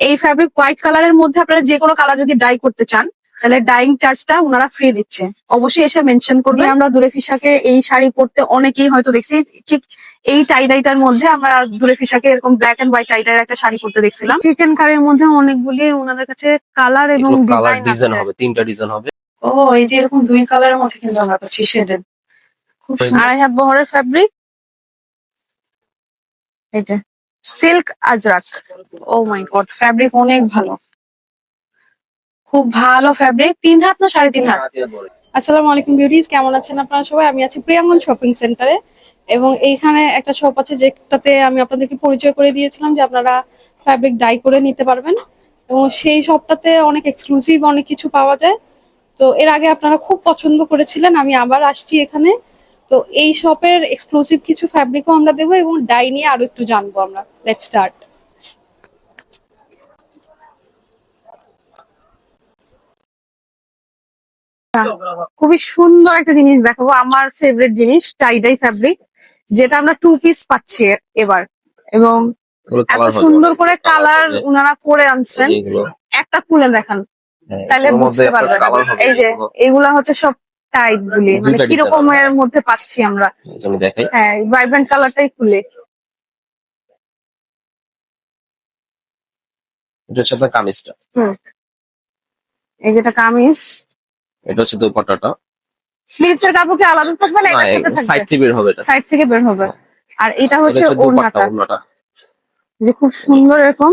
এই fabric white কালারের মধ্যে আপনারা যে কোনো কালার যদি ডাই করতে চান তাহলে ডাইং চার্জটা ওনারা ফ্রি দিচ্ছে। অবশ্যই এসে মেনশন করবে। আমরা দূরে ফিসাকে এই শাড়ি পরতে অনেকেই হয়তো দেখছি, ঠিক এই টাই ডাইটার মধ্যে আমরা দূরে ফিসাকে এরকম ব্ল্যাক এন্ড হোয়াইট টাই ডাইয়ের একটা শাড়ি পরতে দেখছিলাম। চিকেন কারির মধ্যে অনেকগুলি ওনাদের কাছে কালার এবং ডিজাইন হবে, 3টা ডিজাইন হবে। ও এই যে এরকম দুই কালারের মধ্যে কিন্তু আমরা পাচ্ছি শেডেড, খুব সুন্দর। 2.5 হাত বহরের ফ্যাব্রিক, এই যে সিল্ক আজরাক। ও মাই গড, ফ্যাব্রিক অনেক ভালো, খুব ভালো ফ্যাব্রিক। 3 হাত না 3.5 হাত? আসসালামু আলাইকুম বিউটিজ, কেমন আছেন আপনারা সবাই? আমি আছি প্রিয়াঙ্গন শপিং সেন্টারে এবং এইখানে একটা শপ আছে যেটাতে আমি আপনাদেরকে পরিচয় করে দিয়েছিলাম যে আপনারা ফ্যাব্রিক ডাই করে নিতে পারবেন, এবং সেই শপটাতে অনেক এক্সক্লুসিভ অনেক কিছু পাওয়া যায়। তো এর আগে আপনারা খুব পছন্দ করেছিলেন, আমি আবার আসছি এখানে। তো এই শপের এক্সক্লুসিভ কিছু ফ্যাব্রিকও আমরা দেবো এবং ডাই নিয়ে আরো একটু জানবো আমরা। Let's start. খুবই সুন্দর একটা জিনিস দেখাবো, আমার ফেভারিট জিনিস টাই ডাই ফ্যাব্রিক, যেটা আমরা 2 পিস পাচ্ছি এবার, এবং এত সুন্দর করে কালার উনারা করে আনছেন। একটা খুলে দেখান তাহলে বুঝতে পারবেন। এই যে এগুলা হচ্ছে সব টাইপ গুলি, মানে কিরকম এর মধ্যে পাচ্ছি আমরা। হ্যাঁ, ভাইব্রেন্ট কালারটাই খুলে। এটা হচ্ছে আপনার কামিজটা। এই যেটা কামিজ, এটা হচ্ছে দোপাট্টাটা। স্লিভস এর কাপড় কি আলাদা থাকবে না এটার সাথে থাকবে? সাইড থেকে বের হবে, এটা সাইড থেকে বের হবে। আর এটা হচ্ছে দোপাট্টা, ওড়নাটা, যে খুব সুন্দর এরকম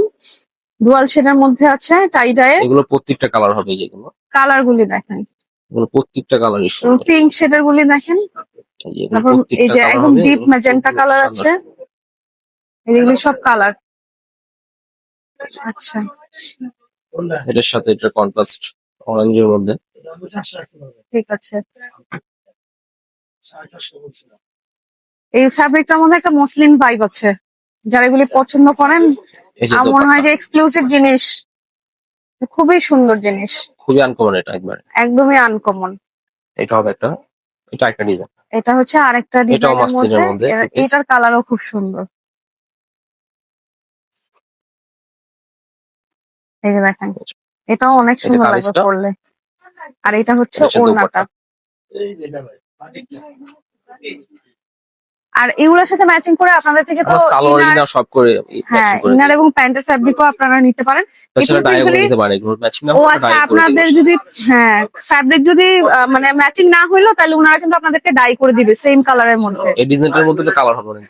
ডুয়াল শেডের মধ্যে আছে টাই ডায়ে। এগুলো প্রত্যেকটা কালার হবে, যেগুলো কালার গুলি দেখেন, এগুলো প্রত্যেকটা কালার পিঙ্ক শেডের গুলি দেখেন। তারপর এই যে একদম ডিপ ম্যাজেন্টা কালার আছে, এগুলি সব কালার। আচ্ছা, এটার সাথে এটা কন্ট্রাস্ট অরেঞ্জের মধ্যে। ঠিক আছে। এই ফ্যাব্রিকটার মধ্যে একটা মসলিন ভাইব আছে, যারা এগুলি পছন্দ করেন আমার মনে হয় যে এক্সক্লুসিভ জিনিস, খুবই সুন্দর জিনিস, খুবই আনকমন। এটা একদমই আনকমন। এটা হবে একটা, এটা একটা ডিজাইন। এটা হচ্ছে আরেকটা ডিজাইনের মধ্যে, এটার কালারও খুব সুন্দর। এই যে দেখেন, এটাও অনেক সুন্দর লাগবে পরলে। আর এটা হচ্ছে ওড়নাটা। আর এগুলোর সাথে ম্যাচিং করে আপনাদের থেকে তো ইনার সব করে, হ্যাঁ, ইনার এবং প্যান্টের ফ্যাব্রিকও আপনারা নিতে পারেন। ও আচ্ছা, আপনাদের যদি হ্যাঁ ফ্যাব্রিক যদি মানে ম্যাচিং না হইলো তাহলে ওনারা কিন্তু আপনাদেরকে ডাই করে দিবে সেম কালারের মধ্যে। এই ডিজাইনটার মধ্যে কালার হবে না,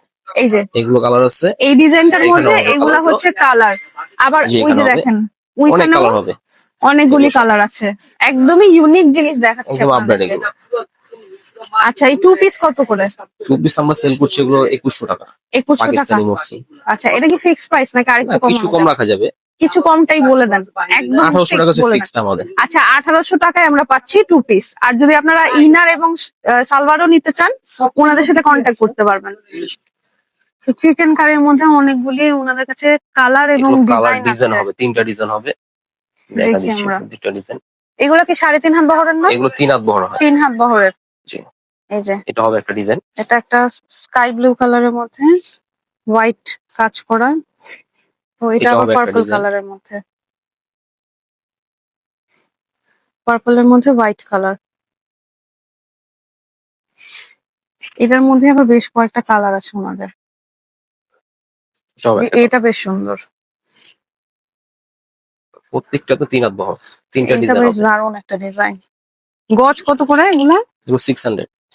এই যে এগুলো কালার আছে, এই ডিজাইনটার মধ্যে এগুলা হচ্ছে কালার। আবার ওই যে দেখেন ওইখানেও অনেকগুলি কালার আছে, একদমই ইউনিক জিনিস দেখাচ্ছে আপনাদেরকে। আচ্ছা, এই 2 পিস কত করে? 2 পিস আমরা সেল করছি এগুলো 2100 টাকা। 2100 টাকা। আচ্ছা, এটা কি ফিক্সড প্রাইস নাকি আরেকটু কম? কিছু কম রাখা যাবে, কিছু কমটাই বলে দেন, একদম 1800 টাকা ফিক্সড আমাদের। আচ্ছা, 1800 টাকায় আমরা পাচ্ছি 2 পিস। আর যদি আপনারা ইনার এবং সালোয়ারও নিতে চান ওনাদের সাথে কন্ট্যাক্ট করতে পারবেন। চিকেন কারির মধ্যে অনেকগুলি ওনাদের কাছে কালার এবং ডিজাইন হবে, 3টা ডিজাইন হবে। দেখি আমরা দুটো ডিজাইন। এগুলো কি 3.5 হাত বহরের না? এগুলো 3 হাত বহর হয়। 3 হাত বহরের। জি। এই যে এটা হবে একটা ডিজাইন। এটা একটা স্কাই ব্লু কালারের মধ্যে হোয়াইট কাজ করা। তো এটা আবার পার্পল কালারের মধ্যে, পার্পলের মধ্যে হোয়াইট কালার। এটার মধ্যে আবার বেশ কয়েকটা কালার আছে ওনাদের। এটা বেশ সুন্দর, প্রত্যেকটা তো 3 হাত বহর, 3টা ডিজাইন হবে। দারুণ একটা ডিজাইন। গজ কত করে এগুলা?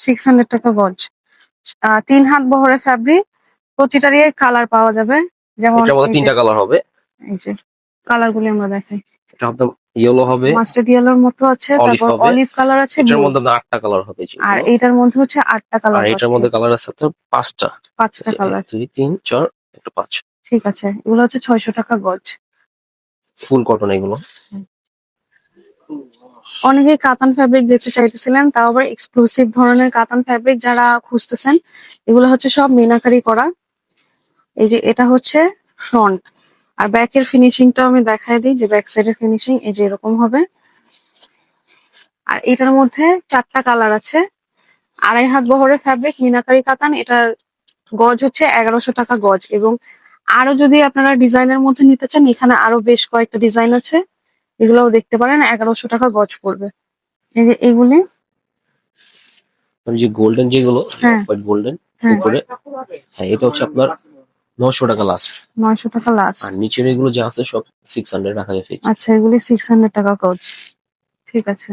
600 টাকা গজ। 3 হাত বহরের ফ্যাব্রিক, প্রতিটারই কালার পাওয়া যাবে। যেমন এটার মধ্যে 3টা কালার হবে। এই যে কালার গুলি আমরা দেখাই। এটা একদম ইয়েলো হবে, মাস্টার্ড ইয়েলোর মতো আছে, তারপর অলিভ কালার আছে, এটার মধ্যে 8টা কালার হবে। আর এটার মধ্যে হচ্ছে 8টা কালার। আর এটার মধ্যে কালার আছে আপনার 5টা কালার, 2 3 4 একটা 5। ঠিক আছে। এগুলো হচ্ছে 600 টাকা গজ, ফুল কটন এগুলো। অনেকেই কাতান ফ্যাব্রিক দেখতে চাইতেছিলেন, তাও আবার এক্সক্লুসিভ ধরনের কাতান ফ্যাব্রিক যারা খুঁজতেছেন। এগুলো হচ্ছে সব মিনাকারি করা। এই যে এটা হচ্ছে ফ্রন্ট, আর ব্যাকের ফিনিশিংটাও আমি দেখাই দিই যে ব্যাক সাইডের ফিনিশিং এই যে এরকম হবে। আর এটার মধ্যে 4টা কালার আছে। 2.5 হাত বহরের ফ্যাব্রিক মিনাকারি কাতান, এটার গজ হচ্ছে 1100 টাকা গজ, এবং আরো যদি আপনারা ডিজাইনের মধ্যে নিতে চান, এখানে আরো বেশ কয়েকটা ডিজাইন আছে, এগুলোও দেখতে পারেন। 1100 টাকা গজ পড়বে। এই যে এগুলি, যে গোল্ডেন যেগুলো হ্যাঁ হোয়াইট গোল্ডেন হ্যাঁ, উপরে, হ্যাঁ এটা হচ্ছে আপনার 900 টাকা লাস্ট। 900 টাকা লাস্ট। আর নিচের এগুলো যা আছে সব 600 রাখা যায় ফিক্স। আচ্ছা, এগুলি 600 টাকা গজ। ঠিক আছে।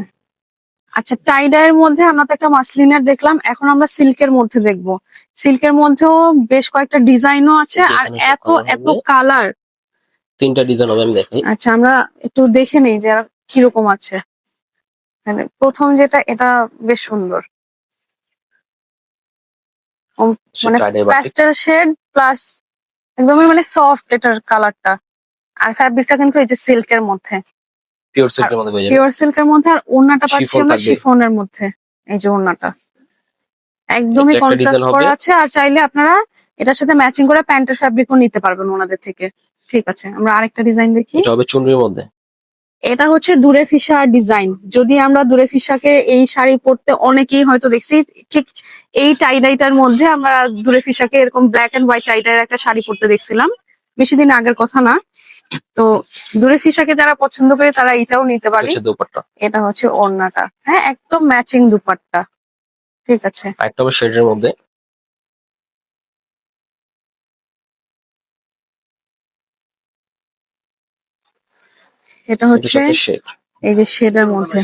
আচ্ছা, টাই ডাইয়ের মধ্যে আমরা তো একটা মাসলিনের দেখলাম, এখন আমরা সিল্কের মধ্যে দেখবো। সিল্কের মধ্যেও বেশ কয়েকটা ডিজাইনও আছে, আর যেখানে সব এত কালার এত হবে, কালার। 3টা ডিজাইন হবে, আমি দেখাই। আচ্ছা, আমরা একটু দেখে নেই যে আর কিরকম আছে। মানে প্রথম যেটা, এটা বেশ সুন্দর। মানে tie dye batik, pastel shade plus একদমই মানে সফট এটার কালারটা। আর ফ্যাব্রিকটা কিন্তু এই যে সিল্কের মধ্যে, পিওর আর সিল্কের মধ্যে পেয়ে যাবেন। পিওর সিল্কের মধ্যে। আর ওড়নাটা পাচ্ছি শিফন আমরা থাকবে, শিফনের মধ্যে। এই যে ওড়নাটা একদমই এটা একটা ডিজাইন কন্ট্রাস্ট হবে। করা আছে, আর চাইলে আপনারা এটার সাথে ম্যাচিং করে প্যান্টের ফ্যাব্রিকও নিতে পারবেন ওনাদের থেকে। ঠিক আছে, আমরা আরেকটা ডিজাইন দেখি। এটা হবে চুনরির মধ্যে। এটা হচ্ছে দূরে ফিসা ডিজাইন। যদি আমরা দূরে ফিসাকে এই শাড়ি পরতে অনেকেই হয়তো দেখছি, ঠিক এই টাইডাইটার মধ্যে আমরা দূরে ফিসাকে এরকম ব্ল্যাক এন্ড হোয়াইট টাইডাইয়ের একটা শাড়ি পরতে দেখছিলাম, বেশি দিন আগের কথা না। তো দূরে ফিসাকে যারা পছন্দ করে তারা এটাও নিতে এটা পারে। হচ্ছে দোপাট্টা, এটা হচ্ছে ওড়নাটা, হ্যাঁ একদম ম্যাচিং দুপাট্টা। ঠিক আছে। একটা হবে শেডের মধ্যে। এটা এটা হচ্ছে সাথে শেড, এই যে শেডের মধ্যে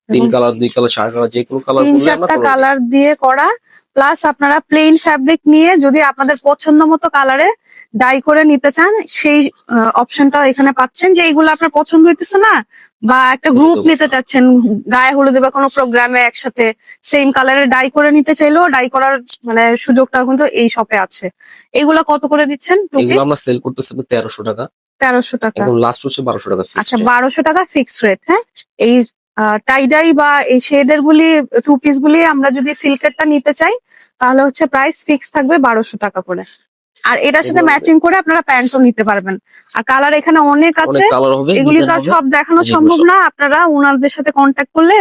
3 কালার 2 কালার 4 কালার, যে কোনো কালার তিন বললে আমরা চারটা করে দিই। কালার দিয়ে করা। প্লাস আপনারা প্লেন ফ্যাব্রিক নিয়ে যদি আপনাদের পছন্দ মতো কালারে ডাই করে নিতে চান, সেই অপশনটাও এখানে পাচ্ছেন। যে এইগুলো আপনার পছন্দ হইতেছে না, বা একটা গ্রুপ নিতে চাচ্ছেন গায়ে হলুদে বা কোনো প্রোগ্রামে একসাথে সেম কালারে ডাই করে নিতে চাইলেও ডাই করার মানে সুযোগটা কিন্তু এই শপে আছে। এগুলা কত করে দিচ্ছেন টু এগুলো পিস? আমরা সেল করতেছি 1300 টাকা, 1300 টাকা। একদম লাস্ট হচ্ছে 1200 টাকা আচ্ছা, ফিক্সড। 1200 টাকা ফিক্স রেট। হ্যাঁ, এই টাইডাই বা এই শেডের গুলি, টু পিস গুলি আমরা যদি সিল্কেরটা নিতে চাই, তাহলে হচ্ছে প্রাইস ফিক্স থাকবে 1200 টাকা করে। আর এটার সাথে এগুলো ম্যাচিং করে আপনারা প্যান্টও নিতে পারবেন। আর কালার এখানে অনেক আছে, অনেক কালার হবে, এগুলি ডিজাইন তো আর হবে, সব দেখানো যেগুলো সম্ভব সব না। আপনারা ওনাদের সাথে কন্ট্যাক্ট করলে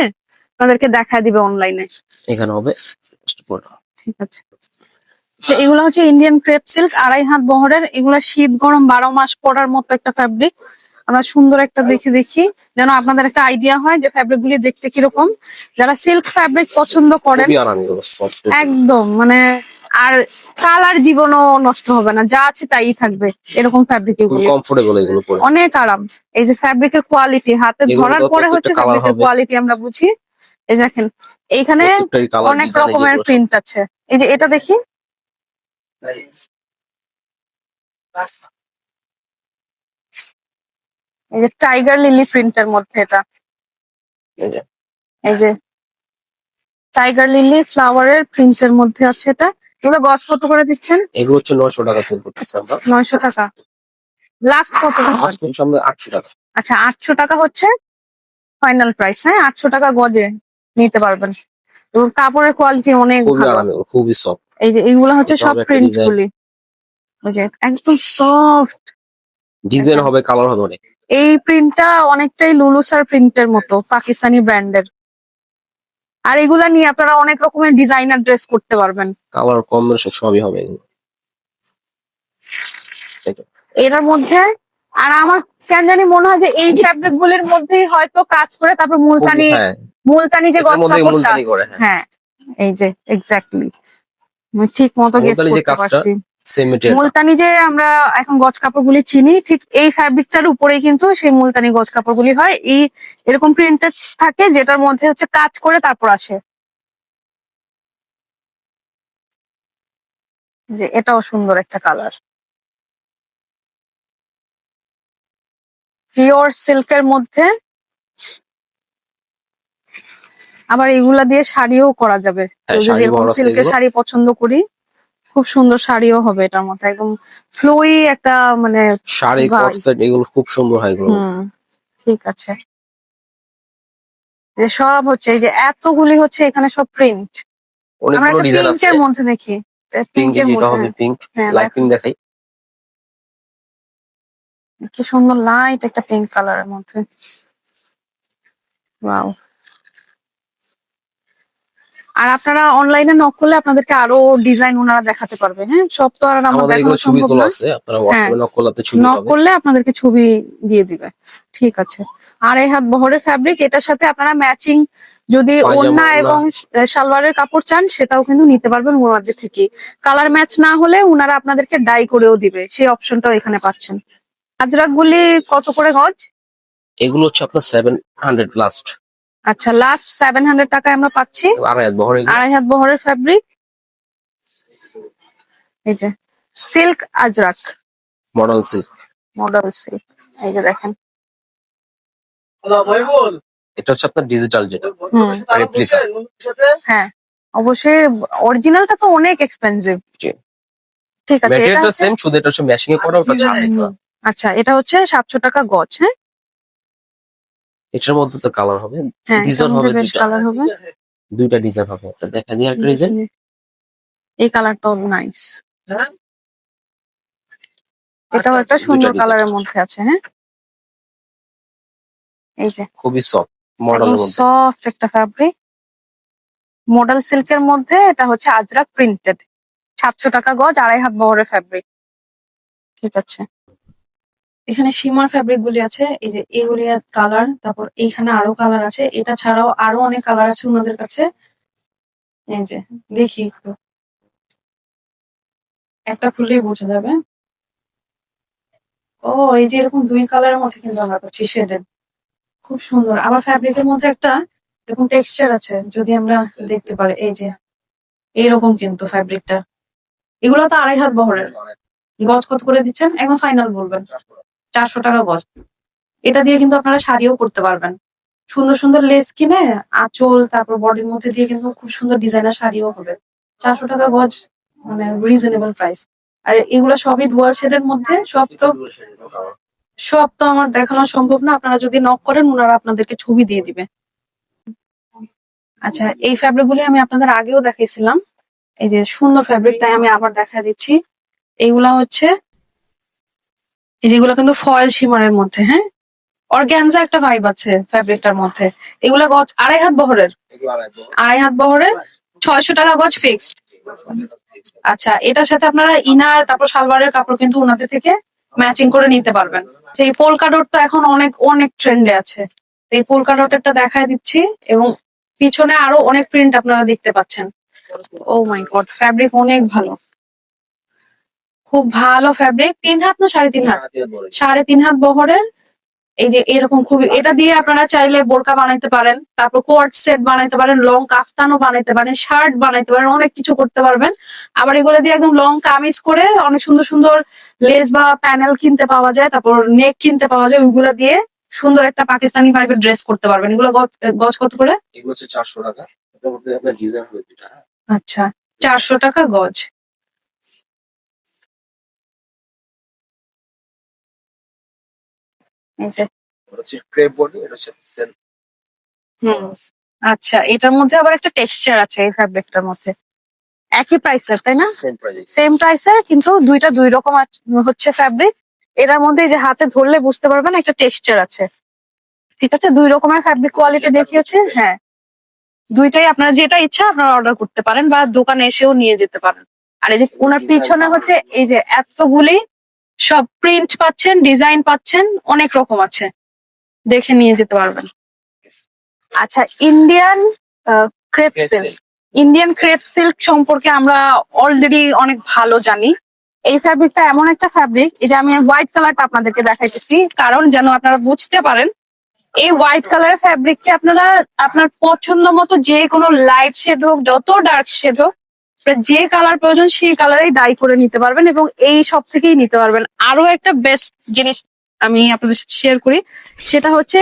আপনাদেরকে দেখায় দিবে অনলাইনে। এখানে হবে। ঠিক আছে। আচ্ছা, এগুলো হচ্ছে ইন্ডিয়ান ক্রেপ সিল্ক, 2.5 হাত বহরের। এগুলা শীত গরম 12 মাস পরার মতো একটা ফ্যাব্রিক। আমরা সুন্দর একটা দেখি যেন আপনাদের একটা আইডিয়া হয় যে ফ্যাব্রিক গুলি দেখতে কিরকম। যারা সিল্ক ফ্যাব্রিক পছন্দ করেন, খুবই আরাম, এগুলো সফট, একদম মানে, আর কালার জীবনও নষ্ট হবে না, যা আছে তাই থাকবে এরকম ফ্যাব্রিক খুবই এগুলি। কমফোর্টেবল এগুলো পরে। অনেক আরাম। এই যে ফ্যাব্রিকের কোয়ালিটি, হাতে এগুলো ধরার পরে হচ্ছে প্রত্যেকটা কালার ফ্যাব্রিকের হবে, কোয়ালিটি আমরা বুঝি। এই দেখেন, এইখানে প্রত্যেকটাই কালার অনেক ডিজাইন, রকমের যেগুলো সব প্রিন্ট আছে। এই যে এটা দেখি, এই যে টাইগার লিলি প্রিন্টের মধ্যে এটা। এই যে এই যে টাইগার লিলি ফ্লাওয়ারের প্রিন্টের মধ্যে আছে এটা। এগুলো গজ কত করে দিচ্ছেন? এগুলো হচ্ছে 900 টাকা সেল করতেছি আমরা। 900 টাকা লাস্ট কত টাকা? লাস্ট হচ্ছে আমাদের 800 টাকা। আচ্ছা, 800 টাকা হচ্ছে ফাইনাল প্রাইস। হ্যাঁ, 800 টাকা গজে নিতে পারবেন। এবং কাপড়ের কোয়ালিটি অনেক খুবই ভালো। আরাম, এগুলো খুবই সফট। এই যে এইগুলো হচ্ছে এটা সব হবে একটা প্রিন্ট ডিজাইন, গুলি, ওই যে একদম সফট। ডিজাইন হবে, কালার হবে অনেক। এই প্রিন্টটা অনেকটাই লুলুসার প্রিন্টের মতো, পাকিস্তানি ব্র্যান্ডের। আর এগুলা নিয়ে আপনারা অনেক রকমের ডিজাইনার ড্রেস করতে পারবেন কালার কম্বিনেশন সবই হবে এগুলো। এই যে এটার মধ্যে। আর আমার কেন জানি মনে হয় যে এই ফ্যাব্রিক গুলির মধ্যেই হয়তো কাজ করে তারপর মুলতানি, হ্যাঁ, মুলতানি যে এটার গজ মধ্যে কাপড়টা। মুলতানি করে, হ্যাঁ। হ্যাঁ, এই যে এক্স্যাক্টলি আমি ঠিক মতো গেস মুলতানি যে করতে কাজটা পারছি। Same material. মুলতানি যে আমরা এখন গজ কাপড়গুলি চিনি, ঠিক এই ফ্যাব্রিকটার উপরেই কিন্তু সেই মুলতানি গজ কাপড়গুলি হয়। এই এরকম প্রিন্টেড থাকে, যেটার মধ্যে হচ্ছে কাজ করে তারপর আসে। যে এটাও সুন্দর একটা কালার, পিওর সিল্কের মধ্যে। আবার এগুলা দিয়ে শাড়িও করা যাবে। হ্যাঁ, কেউ যদি শাড়ি এরকম বহর আছে সিল্কের এগুলো। শাড়ি পছন্দ করি, খুব সুন্দর শাড়িও হবে এটার মধ্যে, একদম ফ্লোই একটা মানে শাড়ি কট ভাই। সেট এগুলো খুব সুন্দর হয় এগুলো। হুম, ঠিক আছে। যে সব হচ্ছে এই যে এতগুলি হচ্ছে এখানে সব প্রিন্ট। আমরা অনেকগুলো একটা ডিজাইন আছে। পিঙ্কের মধ্যে দেখি, পিঙ্ক, পিঙ্কের যেটা মধ্যে। হবে পিঙ্ক, হ্যাঁ লাইট দেখো, পিঙ্ক দেখাই। কি সুন্দর লাইট একটা পিঙ্ক কালারের মধ্যে। ওয়াও। আর আপনারা অনলাইনে নক করলে আপনাদেরকে আরো ডিজাইন ওনারা দেখাতে পারবে। হ্যাঁ, সব তো আর আমার আমাদের দেখানো এগুলো ছবি সম্ভব তোলা না। আছে, আপনারা হ্যাঁ, হোয়াটসঅ্যাপে নক করলে আপনি ছবি নক পাবেন। করলে আপনাদেরকে ছবি দিয়ে দিবে। ঠিক আছে। আর এই হাত বহরের ফ্যাব্রিক, এটার সাথে আপনারা ম্যাচিং যদি পায়জামা, ওড়না ওড়না। এবং সালোয়ারের কাপড় চান সেটাও কিন্তু নিতে পারবেন ওনাদের থেকে। কালার ম্যাচ না হলে ওনারা আপনাদেরকে ডাই করেও দিবে, সেই অপশনটাও এখানে পাচ্ছেন। আজরাক গুলি কত করে গজ? এগুলো হচ্ছে আপনার 700 লাস্ট। আচ্ছা, লাস্ট 700 টাকায় আমরা পাচ্ছি আড়াই হাত বহর এগুলো। আড়াই হাত বহরের ফ্যাব্রিক। এই যে silk Ajrak, model silk. Model silk. এই যে দেখেন। এটা হচ্ছে আপনার ডিজিটাল, যেটা হুম, রেপ্লিকা। হ্যাঁ অবশ্যই, অরিজিনালটা তো অনেক এক্সপেন্সিভ। জি। ঠিক আছে, এটা ম্যাটেরিয়ালটা হচ্ছে সেম, শুধু এটা হচ্ছে ম্যাচিং এ করা, ওটা ছাড়া করা। আচ্ছা, এটা হচ্ছে 700 টাকা গজ। হ্যাঁ, এটার মধ্যে তো কালার হবে, হ্যাঁ, এটার ডিজাইন মধ্যে হবে বেশ দুইটা। কালার হবে। দুইটা ডিজাইন হবে, একটা দেখা দিয়ে একটা ডিজাইন। এই কালারটাও নাইস, এটাও একটা দুইটা সুন্দর ডিজাইন কালারের মধ্যে আছে। হ্যাঁ, এই যে খুবই সফট মডেলের মধ্যে। সফট একটা ফ্যাব্রিক, মডেল সিল্কের মধ্যে। এটা হচ্ছে আজরাক প্রিন্টেড, 700 টাকা গজ, আড়াই হাত বহরের ফ্যাব্রিক। ঠিক আছে। এখানে সীমার ফ্যাব্রিক গুলি আছে, এই যে এগুলি কালার, তারপর এইখানে আরো কালার আছে। এটা ছাড়াও আরো অনেক কালার আছে ওনাদের কাছে। এই যে দেখি একটু, একটা খুললেই বোঝা যাবে। ও, এই যে এরকম দুই কালারের মধ্যে কিন্তু আমরা পাচ্ছি শেডেড, খুব সুন্দর। আবার ফ্যাব্রিকের মধ্যে একটা এরকম টেক্সচার আছে, যদি আমরা দেখতে পারি। এই যে এইরকম কিন্তু ফ্যাব্রিকটা। এগুলো তো আড়াই হাত বহরের। গজ কত করে দিচ্ছেন একদম ফাইনাল বলবেন? 400 টাকা গজ। এটা দিয়ে কিন্তু আপনারা শাড়িও করতে পারবেন। সুন্দর সুন্দর লেস কিনে আঁচল তারপর বডির মধ্যে দিয়ে কিন্তু খুব সুন্দর ডিজাইনার শাড়িও হবে। 400 টাকা গজ, মানে রিজনেবল প্রাইস। আর এগুলো সবই ডুয়াল শেডের মধ্যে। সব তো আমার দেখানো সম্ভব না, আপনারা যদি নক করেন ওনারা আপনাদেরকে ছবি দিয়ে দিবে। আচ্ছা, এই ফ্যাব্রিক গুলি আমি আপনাদের আগেও দেখাইছিলাম। এই যে সুন্দর ফ্যাব্রিক, তাই আমি আবার দেখা দিচ্ছি। এইগুলা হচ্ছে, এই যেগুলো কিন্তু ফয়েল শিমারের মধ্যে। হ্যাঁ, অর্গ্যানজা একটা ভাইব আছে ফ্যাব্রিকটার মধ্যে। এগুলা গজ আড়াই হাত বহরের, আড়াই হাত বহরের 600 টাকা গজ ফিক্সড। আচ্ছা, এটার সাথে আপনারা ইনার তারপর সালোয়ারের কাপড় কিন্তু ওনাদের থেকে ম্যাচিং করে নিতে পারবেন। সেই পোলকা ডট তো এখন অনেক অনেক ট্রেন্ডে আছে, এই পোলকা ডটেরটা দেখায় দিচ্ছি। এবং পিছনে আরো অনেক প্রিন্ট আপনারা দেখতে পাচ্ছেন। ও মাই গড, ফ্যাব্রিক অনেক ভালো, খুব ভালো ফ্যাব্রিক। 3 হাত না 3.5 হাত? 3.5 হাত বহরের। এই যে এরকম খুবই, এটা দিয়ে আপনারা চাইলে বোরকা বানাইতে পারেন, তারপর কোয়ার্ট সেট বানাইতে পারেন, লং কাফতানও বানাইতে পারেন, শার্ট বানাইতে পারেন, অনেক কিছু করতে পারবেন। আবার এগুলো দিয়ে একদম লং কামিজ করে অনেক সুন্দর সুন্দর লেস বা প্যানেল কিনতে পাওয়া যায়, তারপর নেক কিনতে পাওয়া যায়, ওইগুলো দিয়ে সুন্দর একটা পাকিস্তানি ভাইবের ড্রেস করতে পারবেন। এগুলো গজ কত করে? এগুলো হচ্ছে 400 টাকা। এটার মধ্যে আপনার ডিজাইন হবে দুইটা। আচ্ছা, 400 টাকা গজ। এই যে এটা হচ্ছে ক্রেপ বডি, এটা হচ্ছে সেল। হুম, আচ্ছা, এটার মধ্যে আবার একটা টেক্সচার আছে এই ফ্যাব্রিকটার মধ্যে। একই প্রাইসের, তাই না? Same price. সেম প্রাইসের, কিন্তু দুইটা দুই রকম হচ্ছে ফ্যাব্রিক। এটার মধ্যে এই যে হাতে ধরলে বুঝতে পারবেন একটা টেক্সচার আছে। ঠিক আছে, দুই রকমের ফ্যাব্রিক কোয়ালিটি দেখিয়েছে। হ্যাঁ, দুইটাই আপনার যেটা ইচ্ছা আপনারা অর্ডার করতে পারেন বা দোকানে এসেও নিয়ে যেতে পারেন। আর এই যে ওনার পিছনে হচ্ছে এই যে এতগুলি সব প্রিন্ট পাচ্ছেন, ডিজাইন পাচ্ছেন, অনেক রকম আছে, দেখে নিয়ে যেতে পারবেন। আচ্ছা, Indian crepe silk, Indian crepe silk সম্পর্কে আমরা অলরেডি অনেক ভালো জানি। এই ফ্যাব্রিকটা এমন একটা ফ্যাব্রিক, এই যে আমি হোয়াইট কালারটা আপনাদেরকে দেখাইতেছি কারণ যেন আপনারা বুঝতে পারেন। এই হোয়াইট কালারের ফ্যাব্রিককে আপনারা আপনার পছন্দ মতো যে কোনো লাইট শেড হোক, যত ডার্ক শেড হোক, আপনার যে কালার প্রয়োজন সেই কালারেই ডাই করে নিতে পারবেন এবং এই সব থেকেই নিতে পারবেন। আরো একটা বেস্ট জিনিস আমি আপনাদের সাথে শেয়ার করি, সেটা হচ্ছে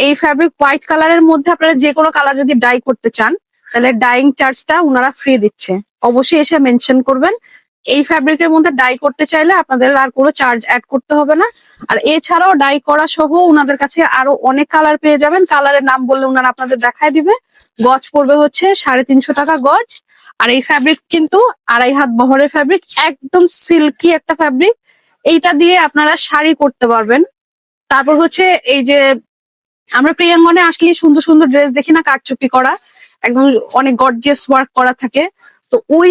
এই ফ্যাব্রিক হোয়াইট কালারের মধ্যে আপনারা যে কোনো কালার যদি ডাই করতে চান তাহলে ডাইং চার্জটা ওনারা ফ্রি দিচ্ছে। অবশ্যই এসে মেনশন করবেন। এই ফ্যাব্রিকের মধ্যে ডাই করতে চাইলে আপনাদের আর কোনো চার্জ অ্যাড করতে হবে না। আর এছাড়াও ডাই করা সহ ওনাদের কাছে আরো অনেক কালার পেয়ে যাবেন। কালারের নাম বললে ওনারা আপনাদের দেখায় দিবে। গজ পড়বে হচ্ছে 350 টাকা গজ। আর এই ফ্যাব্রিক কিন্তু আড়াই হাত বহরের ফ্যাব্রিক, একদম সিল্কি একটা ফ্যাব্রিক। এইটা দিয়ে আপনারা শাড়ি করতে পারবেন। তারপর হচ্ছে এই যে আমরা প্রিয়াঙ্গনে আসলে সুন্দর সুন্দর ড্রেস দেখি না, কারচুপি করা, একদম অনেক গর্জিয়াস ওয়ার্ক করা থাকে। তো ওই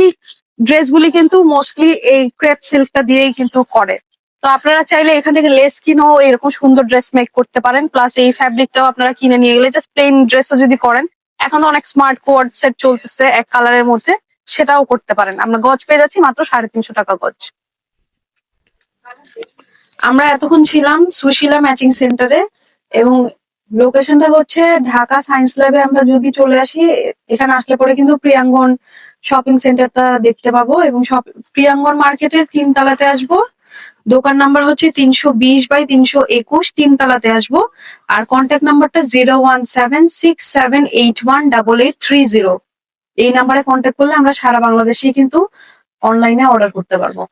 ড্রেসগুলি কিন্তু মোস্টলি এই ক্রেপ সিল্কটা দিয়েই কিন্তু করে। তো আপনারা চাইলে এখান থেকে লেস কিনেও এরকম সুন্দর ড্রেস মেক করতে পারেন, প্লাস এই ফ্যাব্রিকটাও আপনারা কিনে নিয়ে গেলে জাস্ট প্লেন ড্রেসও যদি করেন, এখন তো অনেক স্মার্ট কোয়ার্ড সেট চলতেছে এক কালারের মধ্যে, সেটাও করতে পারেন। আমরা গজ পেয়ে যাচ্ছি মাত্র 350 টাকা গজ। আমরা এতক্ষণ ছিলাম সুশীলা ম্যাচিং সেন্টারে, এবং লোকেশনটা হচ্ছে ঢাকা সায়েন্স ল্যাবে। আমরা যদি চলে আসি, এখানে আসলে পরে কিন্তু প্রিয়াঙ্গন শপিং সেন্টারটা দেখতে পাবো, এবং প্রিয়াঙ্গন মার্কেটের 3 তলাতে আসবো। দোকান নাম্বার হচ্ছে 320/321, 3 তলাতে আসবো। আর কন্ট্যাক্ট নাম্বারটা 01767818830। এই নাম্বারে কন্ট্যাক্ট করলে আমরা সারা বাংলাদেশে কিন্তু অনলাইনে অর্ডার করতে পারবো।